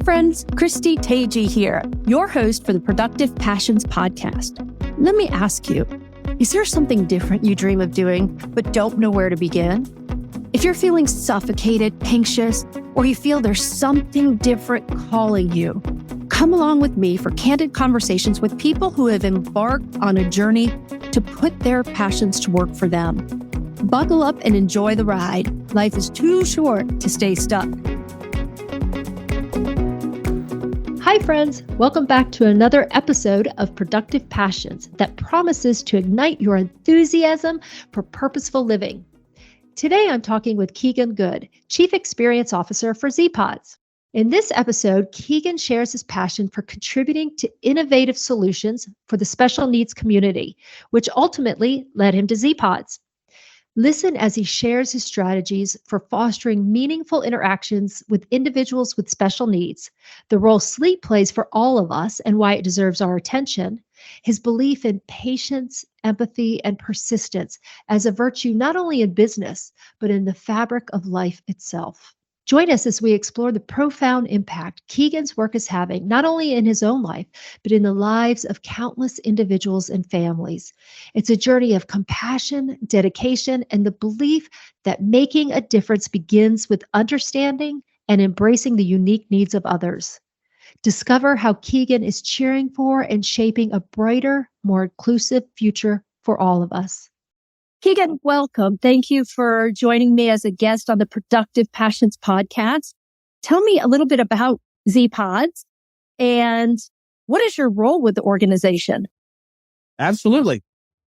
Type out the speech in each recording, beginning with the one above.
friends, Christy Tagey here, your host for the Productive Passions podcast. Let me ask you, is there something different you dream of doing but don't know where to begin? If you're feeling suffocated, anxious, or you feel there's something different calling you, come along with me for candid conversations with people who have embarked on a journey to put their passions to work for them. Buckle up and enjoy the ride. Life is too short to stay stuck. Hi, friends. Welcome back to another episode of Productive Passions that promises to ignite your enthusiasm for purposeful living. Today, I'm talking with Keegan Good, Chief Experience Officer for ZPods. In this episode, Keegan shares his passion for contributing to innovative solutions for the special needs community, which ultimately led him to ZPods. Listen as he shares his strategies for fostering meaningful interactions with individuals with special needs, the role sleep plays for all of us and why it deserves our attention, his belief in patience, empathy, and persistence as a virtue not only in business, but in the fabric of life itself. Join us as we explore the profound impact Keegan's work is having, not only in his own life, but in the lives of countless individuals and families. It's a journey of compassion, dedication, and the belief that making a difference begins with understanding and embracing the unique needs of others. Discover how Keegan is cheering for and shaping a brighter, more inclusive future for all of us. Keegan, welcome. Thank you for joining me as a guest on the Productive Passions podcast. Tell me a little bit about ZPods and what is your role with the organization? Absolutely.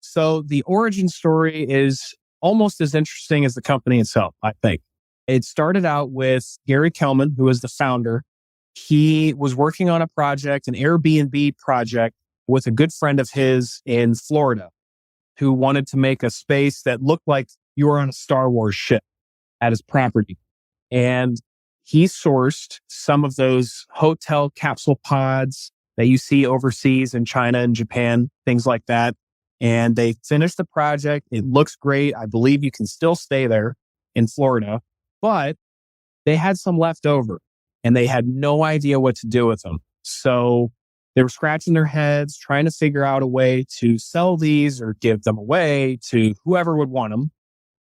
So the origin story is almost as interesting as the company itself, I think. It started out with Gary Kelman, who was the founder. He was working on a project, an Airbnb project, with a good friend of his in Florida, who wanted to make a space that looked like you were on a Star Wars ship at his property. And he sourced some of those hotel capsule pods that you see overseas in China and Japan, things like that. And they finished the project. It looks great. I believe you can still stay there in Florida, but they had some left over and they had no idea what to do with them. So they were scratching their heads, trying to figure out a way to sell these or give them away to whoever would want them.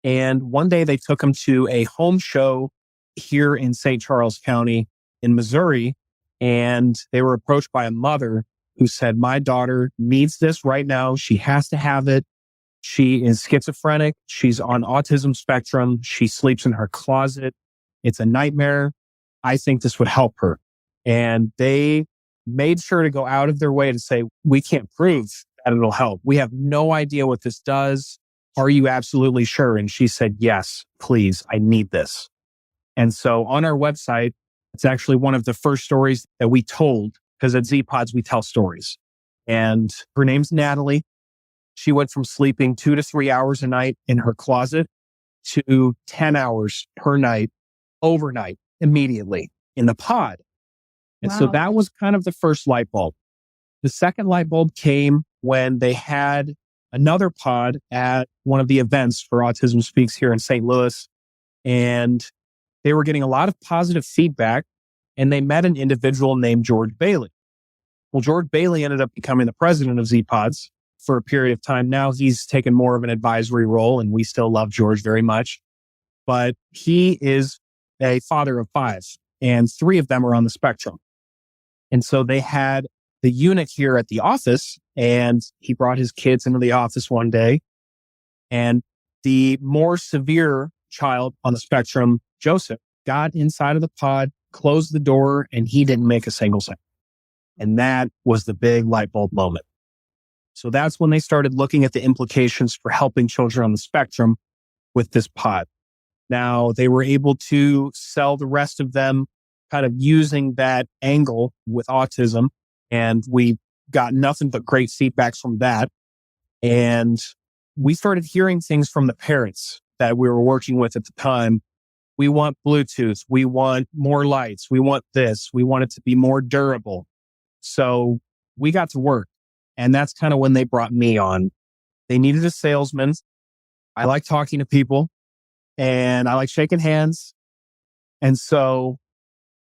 And one day they took them to a home show here in St. Charles County in Missouri. And they were approached by a mother who said, "My daughter needs this right now. She has to have it. She is schizophrenic. She's on autism spectrum. She sleeps in her closet. It's a nightmare. I think this would help her." And they made sure to go out of their way to say, "We can't prove that it'll help. We have no idea what this does. Are you absolutely sure?" And she said, "Yes, please. I need this." And so on our website, it's actually one of the first stories that we told, because at ZPods, we tell stories. And her name's Natalie. She went from sleeping 2 to 3 hours a night in her closet to 10 hours per night, overnight, immediately in the pod. And so that was kind of the first light bulb. The second light bulb came when they had another pod at one of the events for Autism Speaks here in St. Louis. And they were getting a lot of positive feedback. And they met an individual named George Bailey. Well, George Bailey ended up becoming the president of ZPods for a period of time. Now he's taken more of an advisory role, and we still love George very much. But he is a father of 5, and 3 of them are on the spectrum. And so they had the unit here at the office, and he brought his kids into the office one day. And the more severe child on the spectrum, Joseph, got inside of the pod, closed the door, and he didn't make a single sound. And that was the big light bulb moment. So that's when they started looking at the implications for helping children on the spectrum with this pod. Now, they were able to sell the rest of them kind of using that angle with autism. And we got nothing but great feedback from that. And we started hearing things from the parents that we were working with at the time. We want Bluetooth. We want more lights. We want this. We want it to be more durable. So we got to work. And that's kind of when they brought me on. They needed a salesman. I like talking to people and I like shaking hands. And so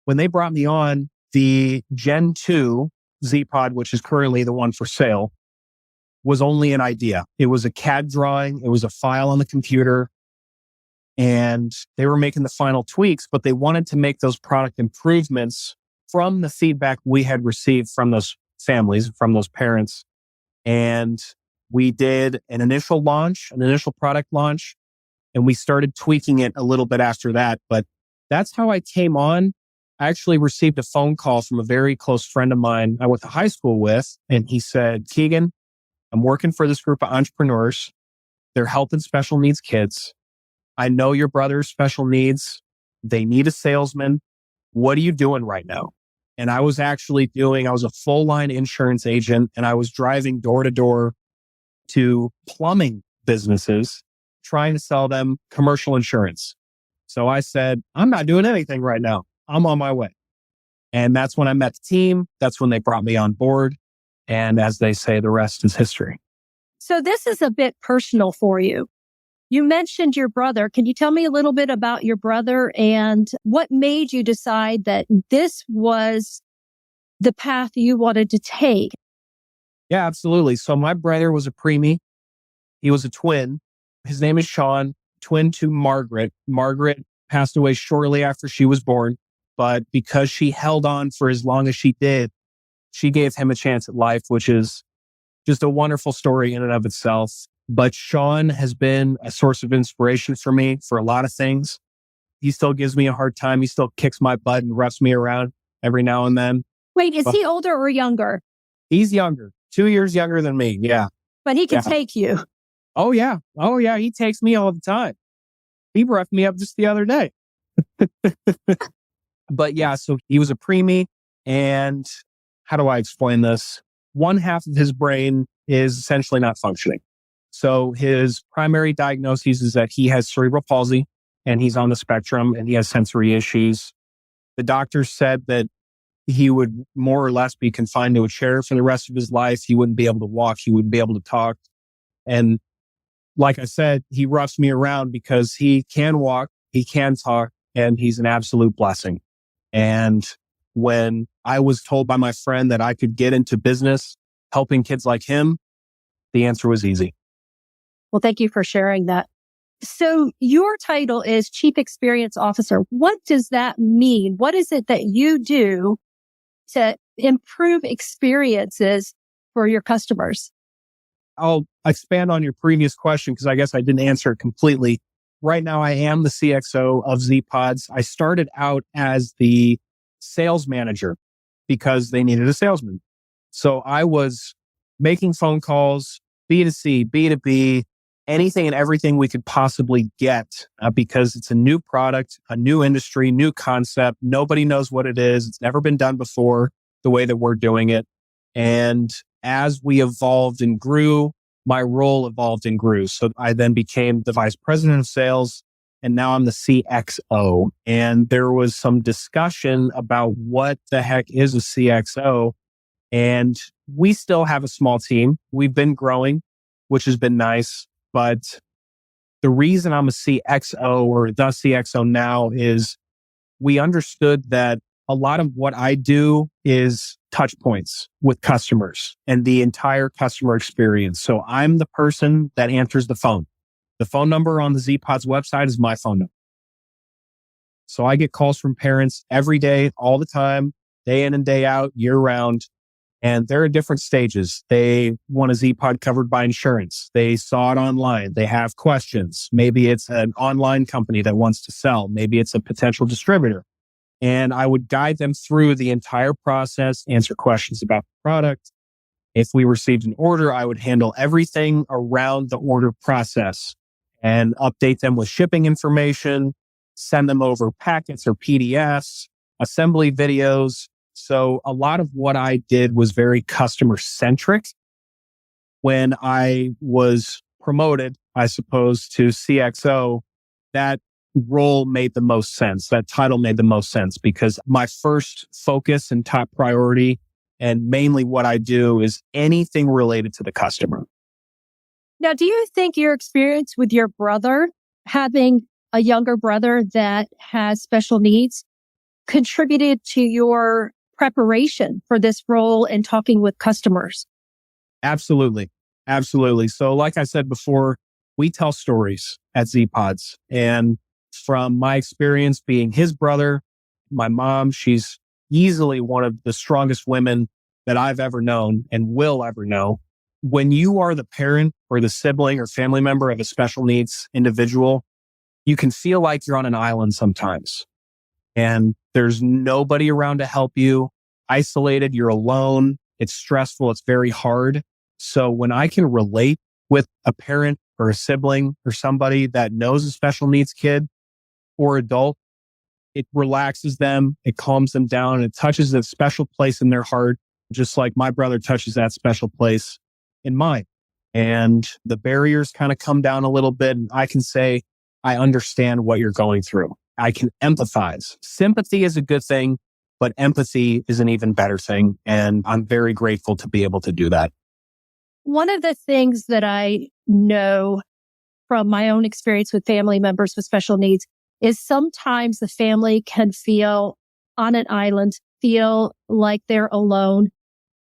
when they brought me on, the Gen 2 Z-Pod, which is currently the one for sale, was only an idea. It was a CAD drawing. It was a file on the computer. And they were making the final tweaks, but they wanted to make those product improvements from the feedback we had received from those families, from those parents. And we did an initial product launch, and we started tweaking it a little bit after that. But that's how I came on. I actually received a phone call from a very close friend of mine I went to high school with. And he said, Keegan, I'm working for this group of entrepreneurs. They're helping special needs kids. I know your brother's special needs. They need a salesman. What are you doing right now? And I was a full line insurance agent, and I was driving door to door to plumbing businesses, trying to sell them commercial insurance. So I said, I'm not doing anything right now. I'm on my way. And that's when I met the team. That's when they brought me on board. And as they say, the rest is history. So this is a bit personal for you. You mentioned your brother. Can you tell me a little bit about your brother and what made you decide that this was the path you wanted to take? Yeah, absolutely. So my brother was a preemie. He was a twin. His name is Sean, twin to Margaret. Margaret passed away shortly after she was born, but because she held on for as long as she did, she gave him a chance at life, which is just a wonderful story in and of itself. But Sean has been a source of inspiration for me for a lot of things. He still gives me a hard time. He still kicks my butt and roughs me around every now and then. Wait, is he older or younger? He's younger, 2 years younger than me. Yeah. But he can take you. Oh, yeah. He takes me all the time. He roughed me up just the other day. But yeah, so he was a preemie. And how do I explain this? One half of his brain is essentially not functioning. So his primary diagnosis is that he has cerebral palsy and he's on the spectrum and he has sensory issues. The doctors said that he would more or less be confined to a chair for the rest of his life. He wouldn't be able to walk. He wouldn't be able to talk. And like I said, he roughs me around because he can walk, he can talk, and he's an absolute blessing. And when I was told by my friend that I could get into business helping kids like him, the answer was easy. Well, thank you for sharing that. So your title is Chief Experience Officer. What does that mean? What is it that you do to improve experiences for your customers? I'll expand on your previous question because I guess I didn't answer it completely. Right now, I am the CXO of Z-Pods. I started out as the sales manager because they needed a salesman. So I was making phone calls, B2C, B2B, anything and everything we could possibly get because it's a new product, a new industry, new concept. Nobody knows what it is. It's never been done before the way that we're doing it. And as we evolved and grew, my role evolved and grew. So I then became the vice president of sales, and now I'm the CXO. And there was some discussion about what the heck is a CXO. And we still have a small team. We've been growing, which has been nice. But the reason I'm a CXO or the CXO now is we understood that a lot of what I do is touch points with customers and the entire customer experience. So I'm the person that answers the phone. The phone number on the Z-Pods website is my phone number. So I get calls from parents every day, all the time, day in and day out, year round. And they're at different stages. They want a Z-Pod covered by insurance. They saw it online. They have questions. Maybe it's an online company that wants to sell. Maybe it's a potential distributor. And I would guide them through the entire process, answer questions about the product. If we received an order, I would handle everything around the order process and update them with shipping information, send them over packets or PDFs, assembly videos. So a lot of what I did was very customer centric. When I was promoted, I suppose, to CXO, that role made the most sense. That title made the most sense because my first focus and top priority and mainly what I do is anything related to the customer. Now, do you think your experience with your brother, having a younger brother that has special needs, contributed to your preparation for this role and talking with customers? Absolutely. Absolutely. So like I said before, we tell stories at Z-Pods. And from my experience being his brother, my mom, she's easily one of the strongest women that I've ever known and will ever know. When you are the parent or the sibling or family member of a special needs individual, you can feel like you're on an island sometimes. And there's nobody around to help you. Isolated, you're alone. It's stressful. It's very hard. So when I can relate with a parent or a sibling or somebody that knows a special needs kid or adult, it relaxes them, it calms them down, and it touches a special place in their heart, just like my brother touches that special place in mine. And the barriers kind of come down a little bit. And I can say, I understand what you're going through. I can empathize. Sympathy is a good thing, but empathy is an even better thing. And I'm very grateful to be able to do that. One of the things that I know from my own experience with family members with special needs is sometimes the family can feel on an island, feel like they're alone.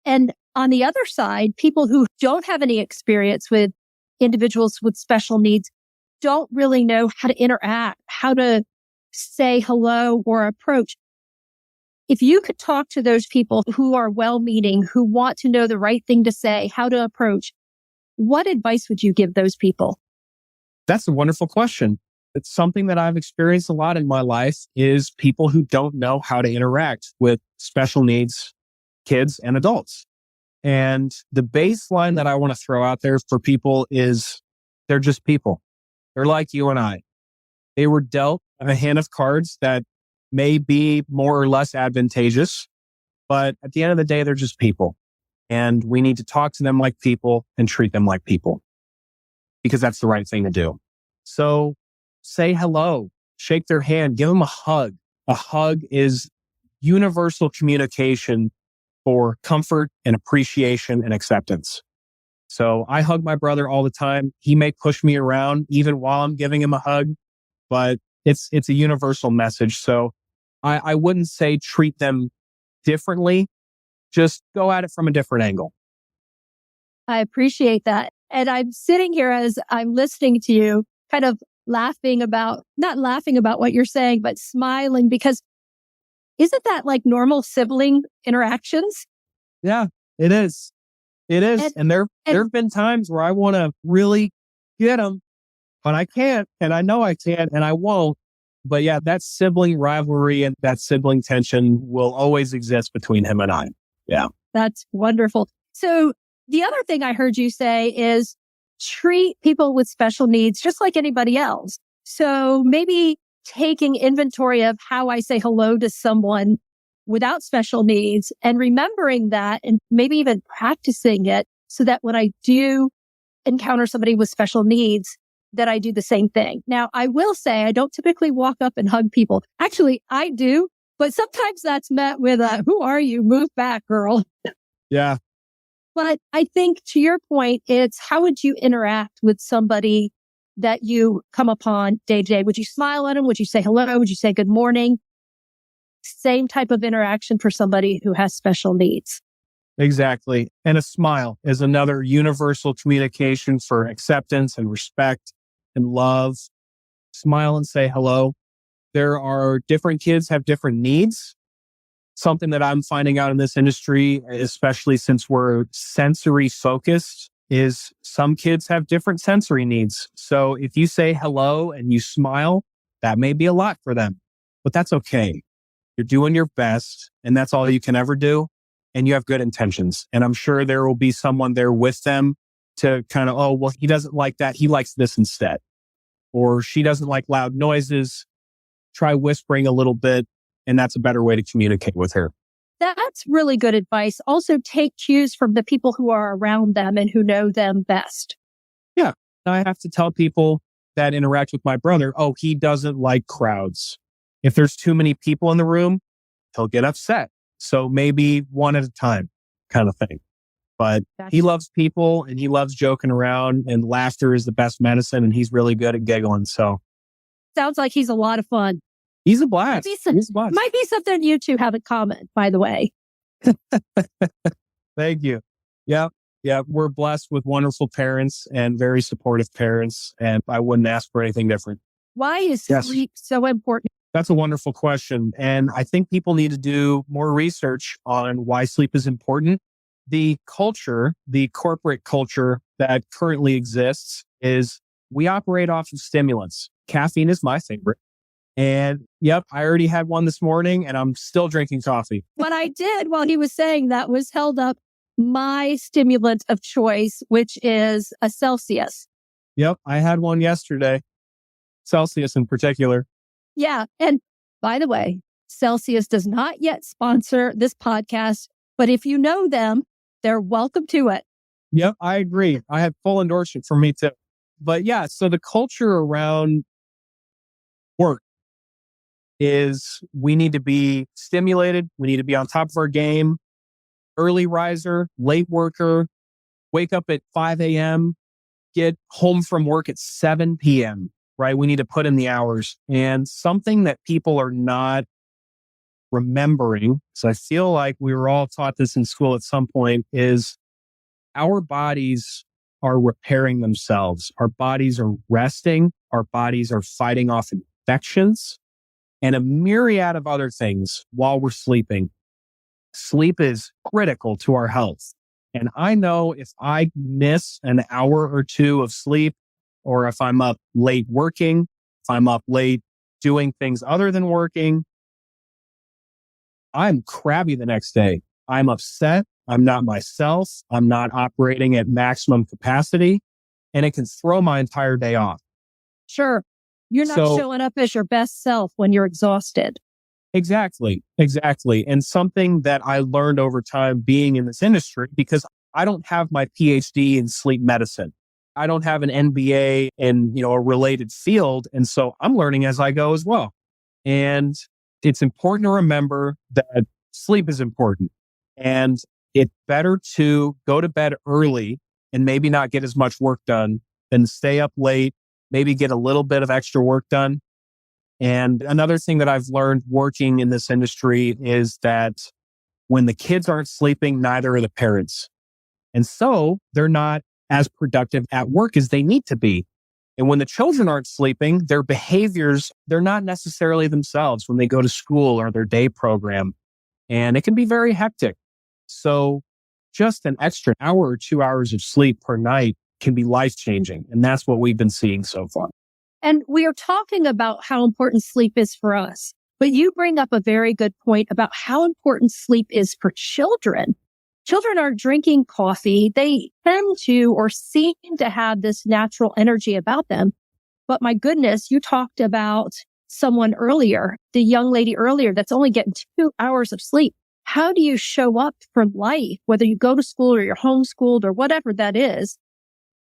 And on the other side, people who don't have any experience with individuals with special needs don't really know how to interact, how to say hello or approach. If you could talk to those people who are well-meaning, who want to know the right thing to say, how to approach, what advice would you give those people? That's a wonderful question. It's something that I've experienced a lot in my life is people who don't know how to interact with special needs kids and adults. And the baseline that I want to throw out there for people is they're just people. They're like you and I. They were dealt a hand of cards that may be more or less advantageous, but at the end of the day, they're just people. And we need to talk to them like people and treat them like people because that's the right thing to do. So say hello, shake their hand, give them a hug. A hug is universal communication for comfort and appreciation and acceptance. So I hug my brother all the time. He may push me around even while I'm giving him a hug, but it's a universal message. So I wouldn't say treat them differently. Just go at it from a different angle. I appreciate that. And I'm sitting here as I'm listening to you, kind of not laughing about what you're saying, but smiling because isn't that like normal sibling interactions? Yeah, it is. It is. And there have been times where I want to really get them, but I can't. And I know I can't and I won't. But yeah, that sibling rivalry and that sibling tension will always exist between him and I. Yeah. That's wonderful. So the other thing I heard you say is treat people with special needs just like anybody else. So maybe taking inventory of how I say hello to someone without special needs and remembering that and maybe even practicing it so that when I do encounter somebody with special needs, that I do the same thing. Now, I will say I don't typically walk up and hug people. Actually, I do, but sometimes that's met with who are you? Move back, girl. Yeah. But I think to your point, it's how would you interact with somebody that you come upon day to day? Would you smile at them? Would you say hello? Would you say good morning? Same type of interaction for somebody who has special needs. Exactly. And a smile is another universal communication for acceptance and respect and love. Smile and say hello. There are different kids have different needs. Something that I'm finding out in this industry, especially since we're sensory focused, is some kids have different sensory needs. So if you say hello and you smile, that may be a lot for them, but that's okay. You're doing your best and that's all you can ever do. And you have good intentions. And I'm sure there will be someone there with them to kind of, oh, well, he doesn't like that. He likes this instead. Or she doesn't like loud noises. Try whispering a little bit. And that's a better way to communicate with her. That's really good advice. Also take cues from the people who are around them and who know them best. Yeah. I have to tell people that interact with my brother, oh, he doesn't like crowds. If there's too many people in the room, he'll get upset. So maybe one at a time kind of thing. But he loves people and he loves joking around and laughter is the best medicine and he's really good at giggling. So sounds like he's a lot of fun. He's a blast. He's a blast. Might be something you two have in common, by the way. Thank you. Yeah. Yeah. We're blessed with wonderful parents and very supportive parents. And I wouldn't ask for anything different. Why is Yes. sleep so important? That's a wonderful question. And I think people need to do more research on why sleep is important. The culture, the corporate culture that currently exists is we operate off of stimulants. Caffeine is my favorite. And yep, I already had one this morning and I'm still drinking coffee. What I did while he was saying that was held up my stimulant of choice, which is a Celsius. Yep, I had one yesterday, Celsius in particular. Yeah. And by the way, Celsius does not yet sponsor this podcast, but if you know them, they're welcome to it. Yep, I agree. I have full endorsement from me too. But yeah, so the culture around work is we need to be stimulated. We need to be on top of our game. Early riser, late worker, wake up at 5 a.m., get home from work at 7 p.m., right? We need to put in the hours. And something that people are not remembering, so I feel like we were all taught this in school at some point, is our bodies are repairing themselves. Our bodies are resting. Our bodies are fighting off infections and a myriad of other things while we're sleeping. Sleep is critical to our health. And I know if I miss an hour or two of sleep, or if I'm up late working, if I'm up late doing things other than working, I'm crabby the next day. I'm upset. I'm not myself. I'm not operating at maximum capacity. And it can throw my entire day off. Sure. You're not showing up as your best self when you're exhausted. Exactly. And something that I learned over time being in this industry, because I don't have my PhD in sleep medicine. I don't have an MBA in, a related field. And so I'm learning as I go as well. And it's important to remember that sleep is important. And it's better to go to bed early and maybe not get as much work done than stay up late, maybe get a little bit of extra work done. And another thing that I've learned working in this industry is that when the kids aren't sleeping, neither are the parents. And so they're not as productive at work as they need to be. And when the children aren't sleeping, their behaviors, they're not necessarily themselves when they go to school or their day program. And it can be very hectic. So just an extra hour or 2 hours of sleep per night can be life-changing. And that's what we've been seeing so far. And we are talking about how important sleep is for us. But you bring up a very good point about how important sleep is for children. Children are drinking coffee. They tend to or seem to have this natural energy about them. But my goodness, you talked about someone earlier, the young lady earlier that's only getting 2 hours of sleep. How do you show up for life, whether you go to school or you're homeschooled or whatever that is,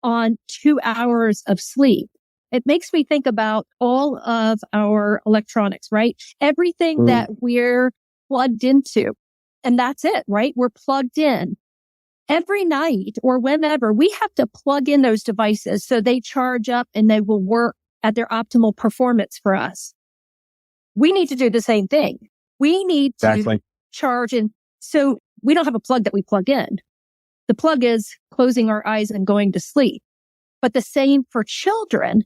on 2 hours of sleep? It makes me think about all of our electronics, right? Everything that we're plugged into. And that's it, right? We're plugged in. Every night or whenever, we have to plug in those devices so they charge up and they will work at their optimal performance for us. We need to do the same thing. We need to charge. And so we don't have a plug that we plug in. The plug is closing our eyes and going to sleep. But the same for children.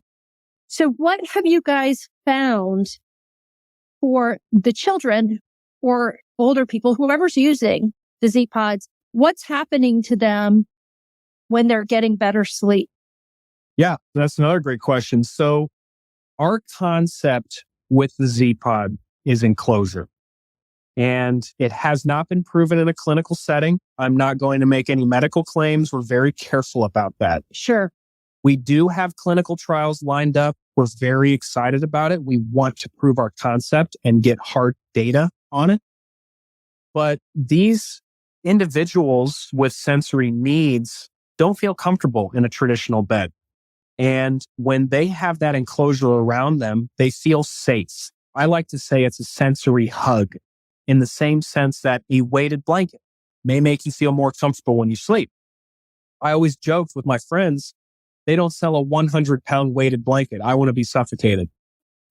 So what have you guys found for the children or older people, whoever's using the Z Pods? What's happening to them when they're getting better sleep? Yeah, that's another great question. So our concept with the Z Pod is enclosure. And it has not been proven in a clinical setting. I'm not going to make any medical claims. We're very careful about that. Sure. We do have clinical trials lined up. We're very excited about it. We want to prove our concept and get hard data on it. But these individuals with sensory needs don't feel comfortable in a traditional bed. And when they have that enclosure around them, they feel safe. I like to say it's a sensory hug in the same sense that a weighted blanket may make you feel more comfortable when you sleep. I always joked with my friends, they don't sell a 100-pound weighted blanket. I want to be suffocated.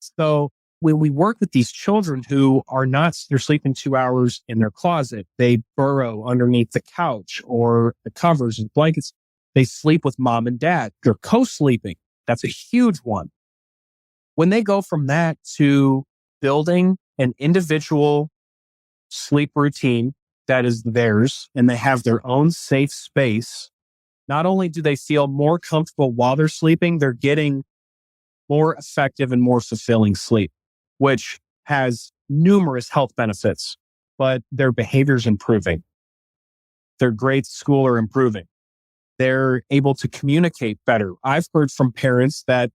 So when we work with these children who are not, they're sleeping 2 hours in their closet, they burrow underneath the couch or the covers and blankets. They sleep with mom and dad. They're co-sleeping. That's a huge one. When they go from that to building an individual sleep routine that is theirs, and they have their own safe space, not only do they feel more comfortable while they're sleeping, they're getting more effective and more fulfilling sleep, which has numerous health benefits, but their behavior's improving. Their grades at school are improving. They're able to communicate better. I've heard from parents that,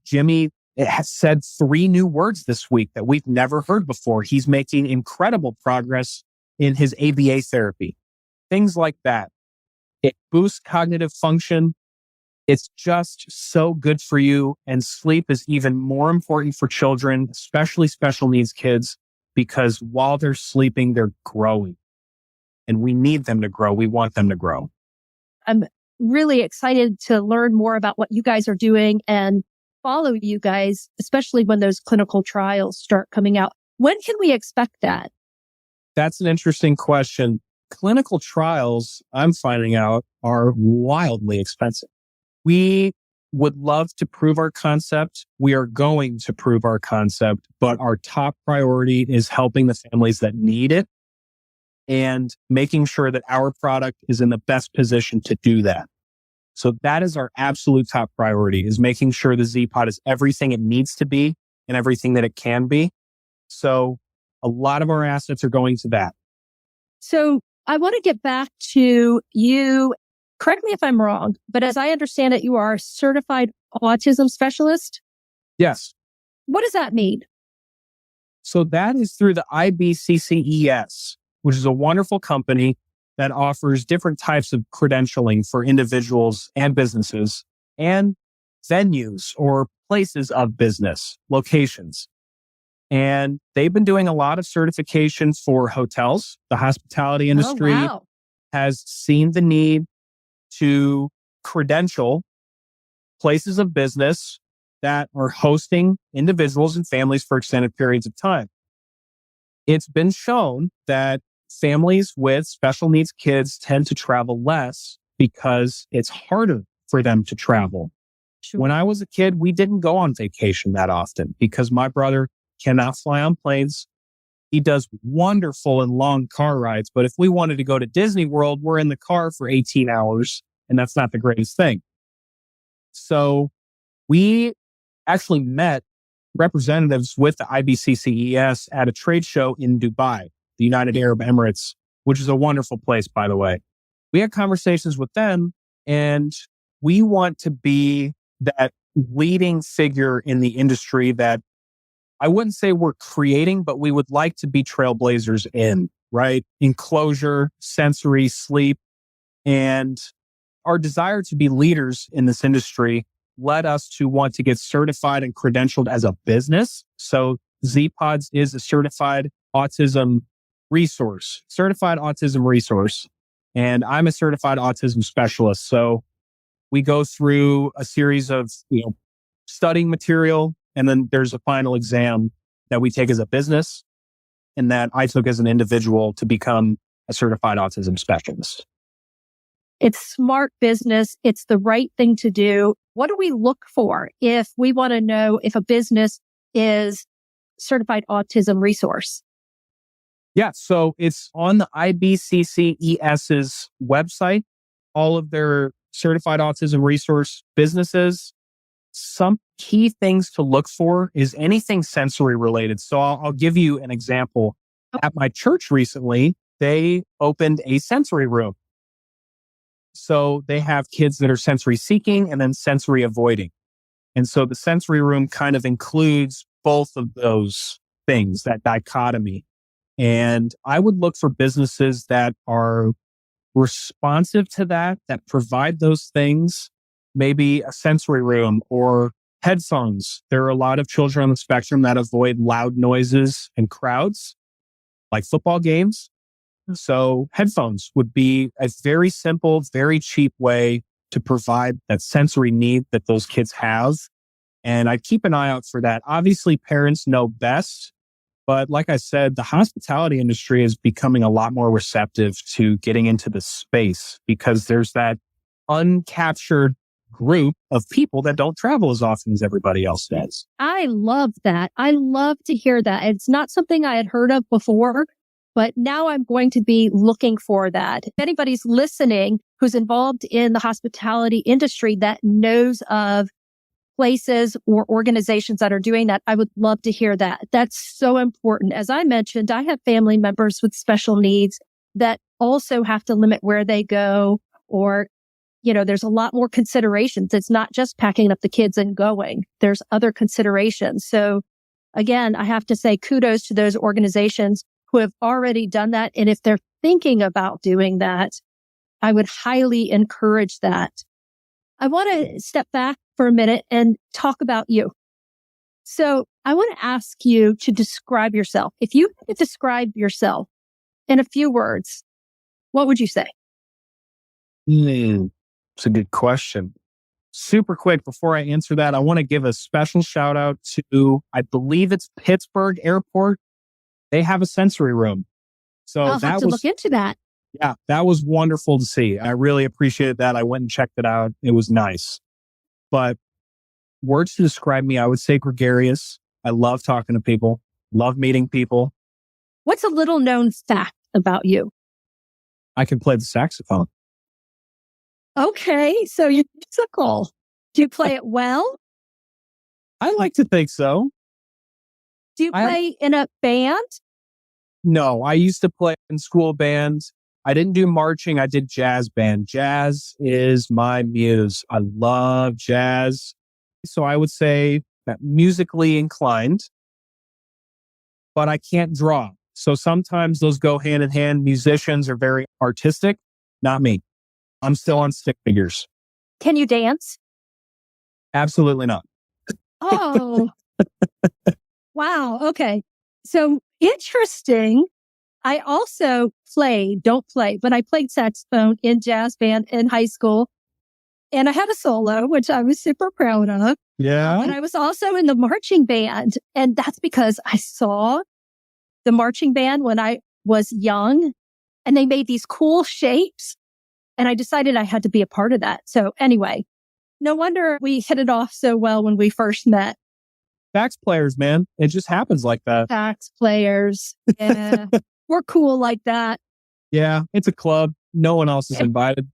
Jimmy has said 3 new words this week that we've never heard before. He's making incredible progress in his ABA therapy. Things like that. It boosts cognitive function. It's just so good for you. And sleep is even more important for children, especially special needs kids, because while they're sleeping, they're growing. And we need them to grow. We want them to grow. I'm really excited to learn more about what you guys are doing and follow you guys, especially when those clinical trials start coming out. When can we expect that? That's an interesting question. Clinical trials, I'm finding out, are wildly expensive. We would love to prove our concept. We are going to prove our concept, but our top priority is helping the families that need it and making sure that our product is in the best position to do that. So that is our absolute top priority, is making sure the Z-Pod is everything it needs to be and everything that it can be. So a lot of our assets are going to that. So I want to get back to you. Correct me if I'm wrong, but as I understand it, you are a certified autism specialist. Yes. What does that mean? So that is through the IBCCES, which is a wonderful company that offers different types of credentialing for individuals and businesses and venues or places of business, locations. And they've been doing a lot of certifications for hotels. The hospitality industry has seen the need to credential places of business that are hosting individuals and families for extended periods of time. It's been shown that families with special needs kids tend to travel less because it's harder for them to travel. Sure. When I was a kid, we didn't go on vacation that often because my brother cannot fly on planes. He does wonderful and long car rides, but if we wanted to go to Disney World, we're in the car for 18 hours, and that's not the greatest thing. So we actually met representatives with the IBCCES at a trade show in Dubai, the United Arab Emirates, which is a wonderful place, by the way. We had conversations with them, and we want to be that leading figure in the industry that I wouldn't say we're creating, but we would like to be trailblazers in, right? Enclosure, sensory, sleep, and our desire to be leaders in this industry led us to want to get certified and credentialed as a business. So Z-Pods is a certified autism resource, and I'm a certified autism specialist. So we go through a series of, studying material, and then there's a final exam that we take as a business and that I took as an individual to become a certified autism specialist. It's smart business. It's the right thing to do. What do we look for if we want to know if a business is certified autism resource? Yeah, so it's on the IBCCES's website, all of their certified autism resource businesses. Some key things to look for is anything sensory related. So I'll give you an example. At my church recently, they opened a sensory room. So they have kids that are sensory seeking and then sensory avoiding. And so the sensory room kind of includes both of those things, that dichotomy. And I would look for businesses that are responsive to that provide those things, maybe a sensory room or headphones. There are a lot of children on the spectrum that avoid loud noises and crowds, like football games. So headphones would be a very simple, very cheap way to provide that sensory need that those kids have And I keep an eye out for that. Obviously, parents know best. But like I said, the hospitality industry is becoming a lot more receptive to getting into the space because there's that uncaptured group of people that don't travel as often as everybody else does. I love that. I love to hear that. It's not something I had heard of before, but now I'm going to be looking for that. If anybody's listening who's involved in the hospitality industry that knows of places or organizations that are doing that, I would love to hear that. That's so important. As I mentioned, I have family members with special needs that also have to limit where they go, or, there's a lot more considerations. It's not just packing up the kids and going. There's other considerations. So again, I have to say kudos to those organizations who have already done that. And if they're thinking about doing that, I would highly encourage that. I want to step back for a minute and talk about you. So I want to ask you to describe yourself. If you could describe yourself in a few words, what would you say? It's a good question. Super quick, before I answer that, I want to give a special shout out to, I believe it's Pittsburgh Airport. They have a sensory room. So I'll have to look into that. Yeah, that was wonderful to see. I really appreciated that. I went and checked it out. It was nice. But words to describe me, I would say gregarious. I love talking to people, love meeting people. What's a little known fact about you? I can play the saxophone. Okay, so you're musical. Do you play it well? I like to think so. Do you play in a band? No, I used to play in school bands. I didn't do marching. I did jazz band. Jazz is my muse. I love jazz. So I would say that musically inclined, but I can't draw. So sometimes those go hand in hand. Musicians are very artistic. Not me. I'm still on stick figures. Can you dance? Absolutely not. Oh, wow. Okay. So interesting. I also don't play, but I played saxophone in jazz band in high school. And I had a solo, which I was super proud of. Yeah. But I was also in the marching band. And that's because I saw the marching band when I was young and they made these cool shapes. And I decided I had to be a part of that. So anyway, no wonder we hit it off so well when we first met. Sax players, man. It just happens like that. Sax players. Yeah. We're cool like that. Yeah. It's a club. No one else is invited.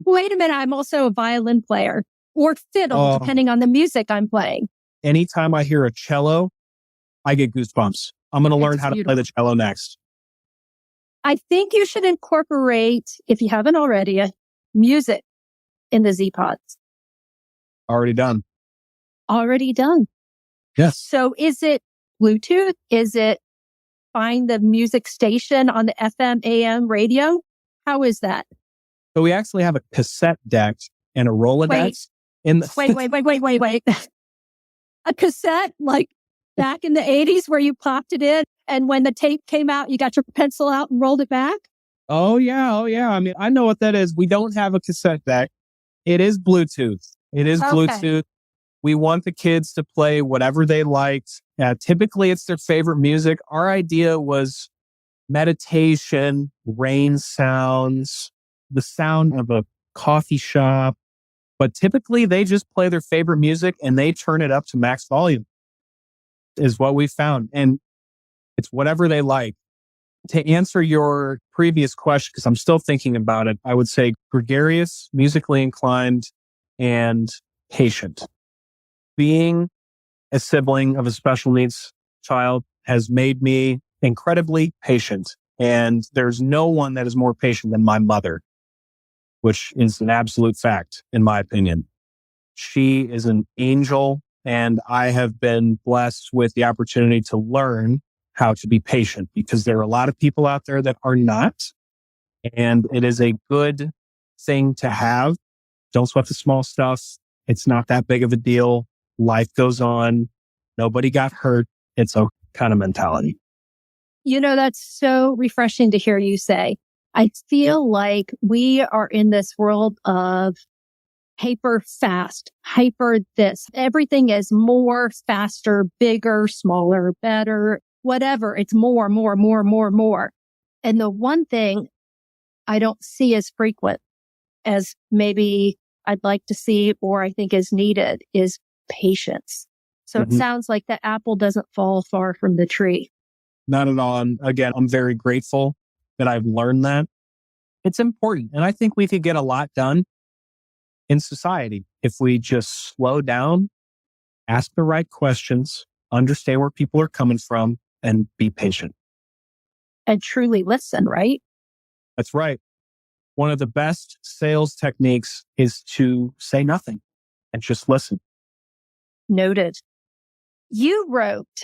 Wait a minute. I'm also a violin player or fiddle, depending on the music I'm playing. Anytime I hear a cello, I get goosebumps. I'm going to learn how to play the cello next. I think you should incorporate, if you haven't already, music in the Z-Pods. Already done. Already done. Yes. So is it Bluetooth? Is it find the music station on the FM, AM radio? How is that? So we actually have a cassette deck and a Rolodex. Wait. A cassette like back in the 80s where you popped it in and when the tape came out, you got your pencil out and rolled it back? Oh, yeah. I mean, I know what that is. We don't have a cassette deck. It is Bluetooth. Bluetooth. We want the kids to play whatever they liked. Typically, it's their favorite music. Our idea was meditation, rain sounds, the sound of a coffee shop. But typically, they just play their favorite music and they turn it up to max volume, is what we found. And it's whatever they like. To answer your previous question, because I'm still thinking about it, I would say gregarious, musically inclined, and patient. Being a sibling of a special needs child has made me incredibly patient. And there's no one that is more patient than my mother, which is an absolute fact, in my opinion. She is an angel, and I have been blessed with the opportunity to learn how to be patient because there are a lot of people out there that are not. And it is a good thing to have. Don't sweat the small stuff. It's not that big of a deal. Life goes on. Nobody got hurt. It's a kind of mentality. That's so refreshing to hear you say. I feel like we are in this world of hyper fast, hyper this. Everything is more, faster, bigger, smaller, better, whatever. It's more, more, more, more, more. And the one thing I don't see as frequent as maybe I'd like to see or I think is needed is patience. So it sounds like the apple doesn't fall far from the tree. Not at all. And again, I'm very grateful that I've learned that. It's important. And I think we could get a lot done in society if we just slow down, ask the right questions, understand where people are coming from, and be patient. And truly listen, right? That's right. One of the best sales techniques is to say nothing and just listen. Noted. You wrote,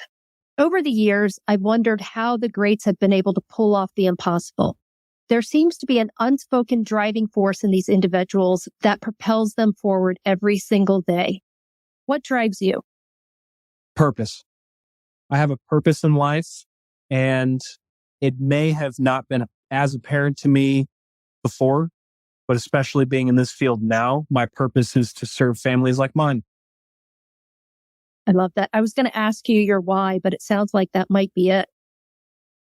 over the years, I've wondered how the greats have been able to pull off the impossible. There seems to be an unspoken driving force in these individuals that propels them forward every single day. What drives you? Purpose. I have a purpose in life, and it may have not been as apparent to me before, but especially being in this field now, my purpose is to serve families like mine. I love that. I was going to ask you your why, but it sounds like that might be it.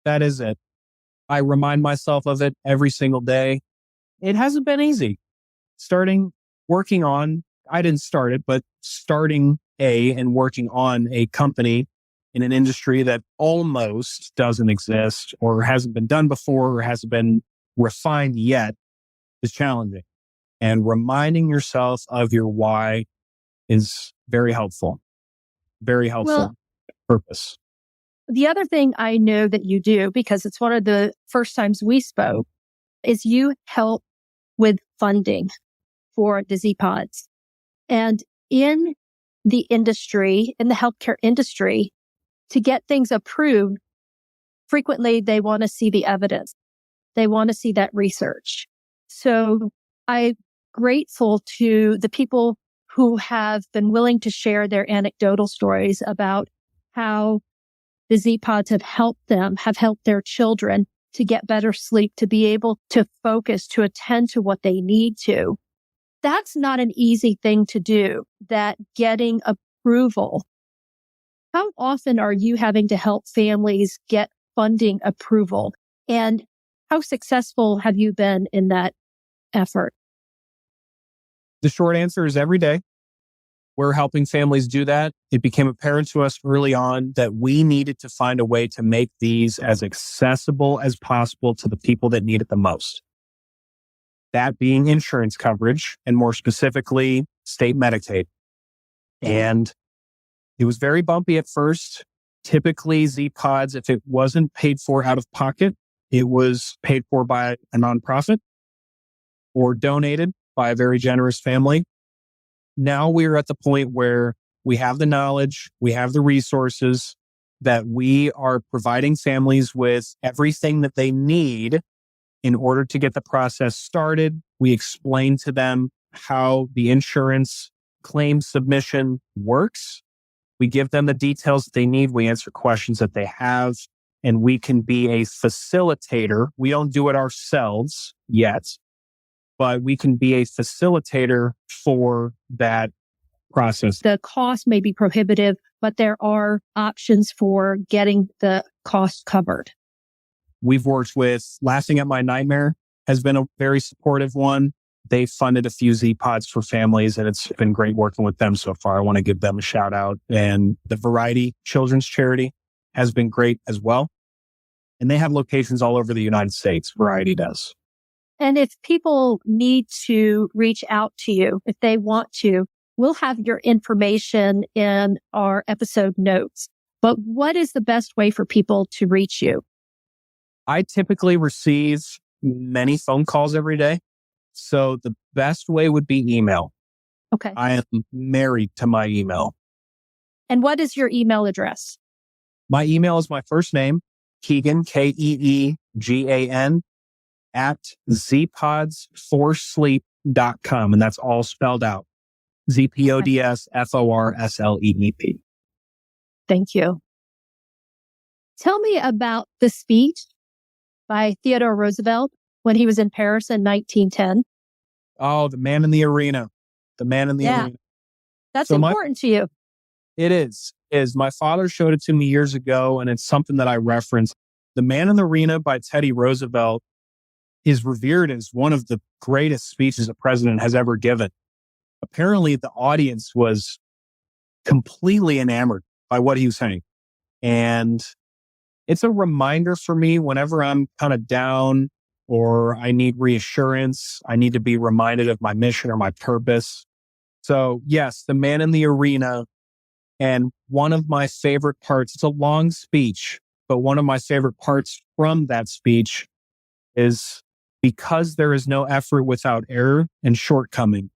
That is it. I remind myself of it every single day. It hasn't been easy. I didn't start it, but starting and working on a company in an industry that almost doesn't exist or hasn't been done before or hasn't been refined yet is challenging. And reminding yourself of your why is very helpful. Very helpful. Well, purpose. the other thing I know that you do, because it's one of the first times we spoke, is you help with funding for the Z-Pods. And in the industry, in the healthcare industry, to get things approved, frequently they want to see the evidence. They want to see that research. So I'm grateful to the people who have been willing to share their anecdotal stories about how the Z-Pods have helped them, have helped their children to get better sleep, to be able to focus, to attend to what they need to. That's not an easy thing to do, that getting approval. How often are you having to help families get funding approval? And how successful have you been in that effort? The short answer is every day. We're helping families do that. It became apparent to us early on that we needed to find a way to make these as accessible as possible to the people that need it the most. That being insurance coverage, and more specifically, state Medicaid. And it was very bumpy at first. Typically, Z-Pods, if it wasn't paid for out of pocket, it was paid for by a nonprofit or donated by a very generous family. Now we're at the point where we have the knowledge, we have the resources, that we are providing families with everything that they need in order to get the process started. We explain to them how the insurance claim submission works. We give them the details that they need. We answer questions that they have, and we can be a facilitator. We don't do it ourselves yet, but we can be a facilitator for that process. The cost may be prohibitive, but there are options for getting the cost covered. We've worked with Laughing at My Nightmare has been a very supportive one. They funded a few Z-Pods for families, and it's been great working with them so far. I want to give them a shout out. And the Variety Children's Charity has been great as well. And they have locations all over the United States. Variety does. And if people need to reach out to you, if they want to, we'll have your information in our episode notes. But what is the best way for people to reach you? I typically receive many phone calls every day. So the best way would be email. Okay. I am married to my email. And what is your email address? My email is my first name, Keegan, Keegan, at zpodsforsleep.com. And that's all spelled out. ZPODSFORSLEEP. Thank you. Tell me about the speech by Theodore Roosevelt when he was in Paris in 1910. Oh, the man in the arena. the man in the Yeah. arena. That's So important to you. it is my father showed it to me years ago, and it's something that I reference. The Man in the Arena by Teddy Roosevelt is revered as one of the greatest speeches a president has ever given. Apparently, the audience was completely enamored by what he was saying. And it's a reminder for me whenever I'm kind of down or I need reassurance, I need to be reminded of my mission or my purpose. So yes, the Man in the Arena. And one of my favorite parts, it's a long speech, but one of my favorite parts from that speech is because there is no effort without error and shortcoming,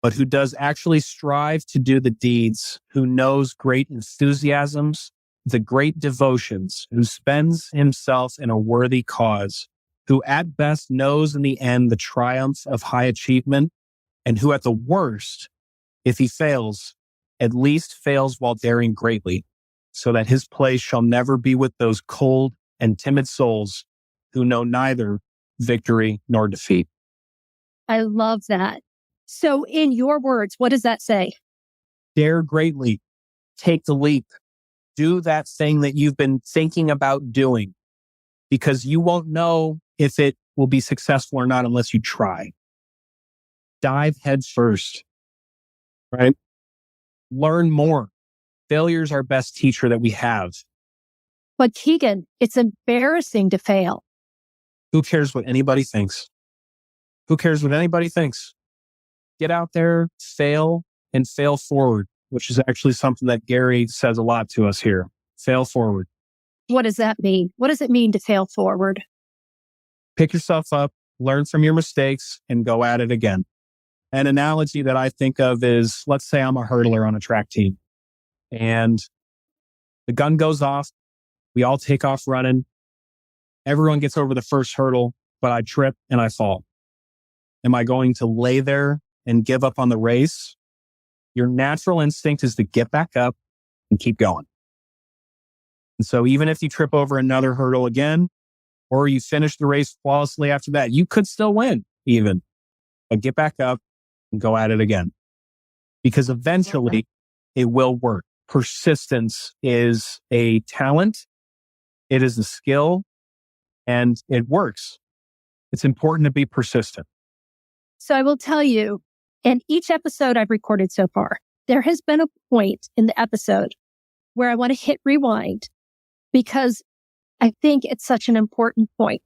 but who does actually strive to do the deeds, who knows great enthusiasms, the great devotions, who spends himself in a worthy cause, who at best knows in the end the triumph of high achievement, and who at the worst, if he fails, at least fails while daring greatly, so that his place shall never be with those cold and timid souls who know neither victory nor defeat. I love that. So in your words, what does that say? Dare greatly, take the leap, do that thing that you've been thinking about doing, because you won't know if it will be successful or not unless you try. Dive head first, right? Learn more. Failure is our best teacher that we have. But Keegan, it's embarrassing to fail. Who cares what anybody thinks? Who cares what anybody thinks? Get out there, fail, and fail forward, which is actually something that Gary says a lot to us here. Fail forward. What does that mean? What does it mean to fail forward? Pick yourself up, learn from your mistakes, and go at it again. An analogy that I think of is, let's say I'm a hurdler on a track team and the gun goes off. We all take off running. Everyone gets over the first hurdle, but I trip and I fall. Am I going to lay there and give up on the race? Your natural instinct is to get back up and keep going. And so even if you trip over another hurdle again, or you finish the race flawlessly after that, you could still win even, but get back up and go at it again, because eventually it will work. Persistence is a talent. It is a skill, and it works. It's important to be persistent. So I will tell you, in each episode I've recorded so far, there has been a point in the episode where I want to hit rewind because I think it's such an important point.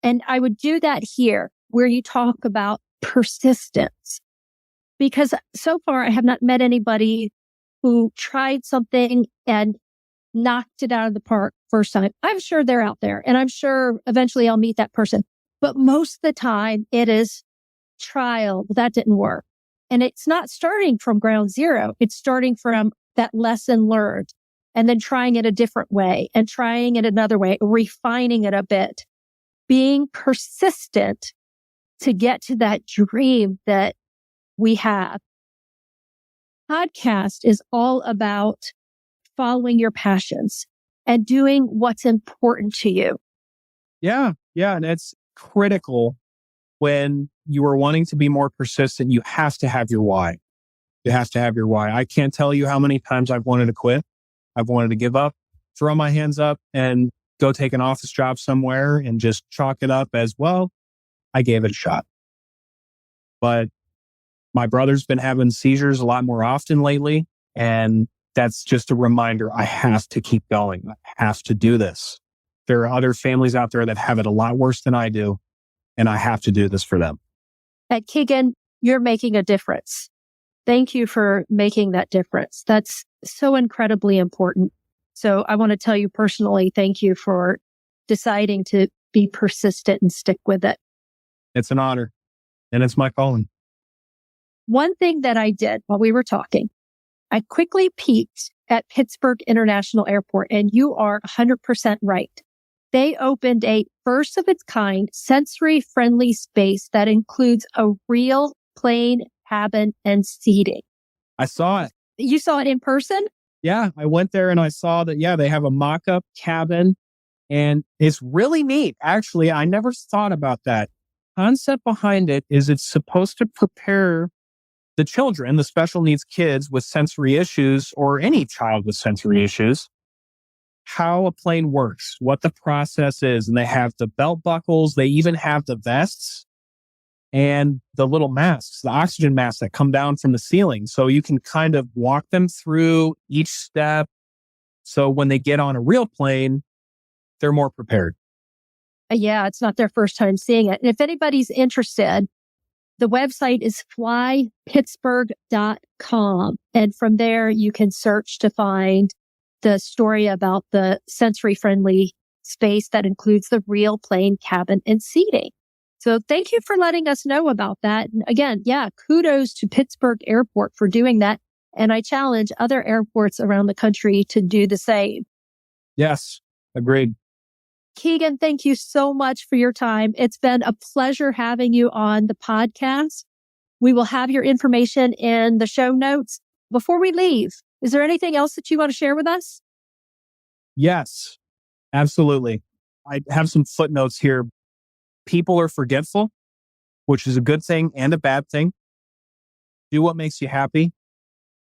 And I would do that here where you talk about persistence. Because so far, I have not met anybody who tried something and knocked it out of the park first time. I'm sure they're out there, and I'm sure eventually I'll meet that person. But most of the time, it is trial. That didn't work. And it's not starting from ground zero. It's starting from that lesson learned and then trying it a different way and trying it another way, refining it a bit, being persistent to get to that dream that we have. Podcast is all about following your passions and doing what's important to you. Yeah. And it's critical when you are wanting to be more persistent. You have to have your why. I can't tell you how many times I've wanted to quit. I've wanted to give up, throw my hands up and go take an office job somewhere and just chalk it up as, well, I gave it a shot. But my brother's been having seizures a lot more often lately. And that's just a reminder. I have to keep going. I have to do this. There are other families out there that have it a lot worse than I do. And I have to do this for them. At Keegan, you're making a difference. Thank you for making that difference. That's so incredibly important. So I want to tell you personally, thank you for deciding to be persistent and stick with it. It's an honor. And it's my calling. One thing that I did while we were talking, I quickly peeked at Pittsburgh International Airport, and you are 100% right. They opened a first of its kind sensory friendly space that includes a real plane cabin and seating. I saw it. You saw it in person? Yeah, I went there and I saw that, they have a mock-up cabin and it's really neat. Actually, I never thought about that. Concept behind it is it's supposed to prepare the children, the special needs kids with sensory issues, or any child with sensory issues, how a plane works, what the process is. And they have the belt buckles. They even have the vests and the little masks, the oxygen masks that come down from the ceiling. So you can kind of walk them through each step. So when they get on a real plane, they're more prepared. Yeah, it's not their first time seeing it. And if anybody's interested, the website is flypittsburgh.com. And from there, you can search to find the story about the sensory-friendly space that includes the real plane cabin and seating. So thank you for letting us know about that. And again, kudos to Pittsburgh Airport for doing that. And I challenge other airports around the country to do the same. Yes, agreed. Keegan, thank you so much for your time. It's been a pleasure having you on the podcast. We will have your information in the show notes. Before we leave, is there anything else that you want to share with us? Yes, absolutely. I have some footnotes here. People are forgetful, which is a good thing and a bad thing. Do what makes you happy.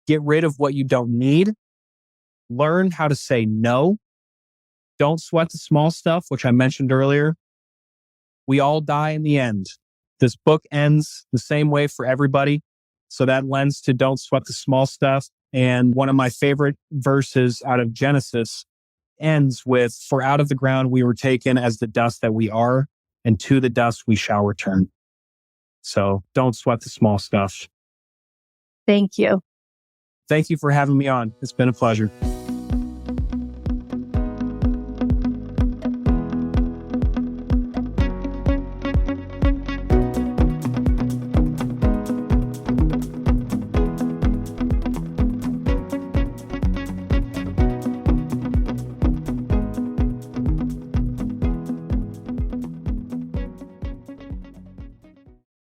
Get rid of what you don't need. Learn how to say no. Don't sweat the small stuff, which I mentioned earlier. We all die in the end. This book ends the same way for everybody. So that lends to don't sweat the small stuff. And one of my favorite verses out of Genesis ends with, "For out of the ground we were taken as the dust that we are, and to the dust we shall return." So don't sweat the small stuff. Thank you. Thank you for having me on. It's been a pleasure.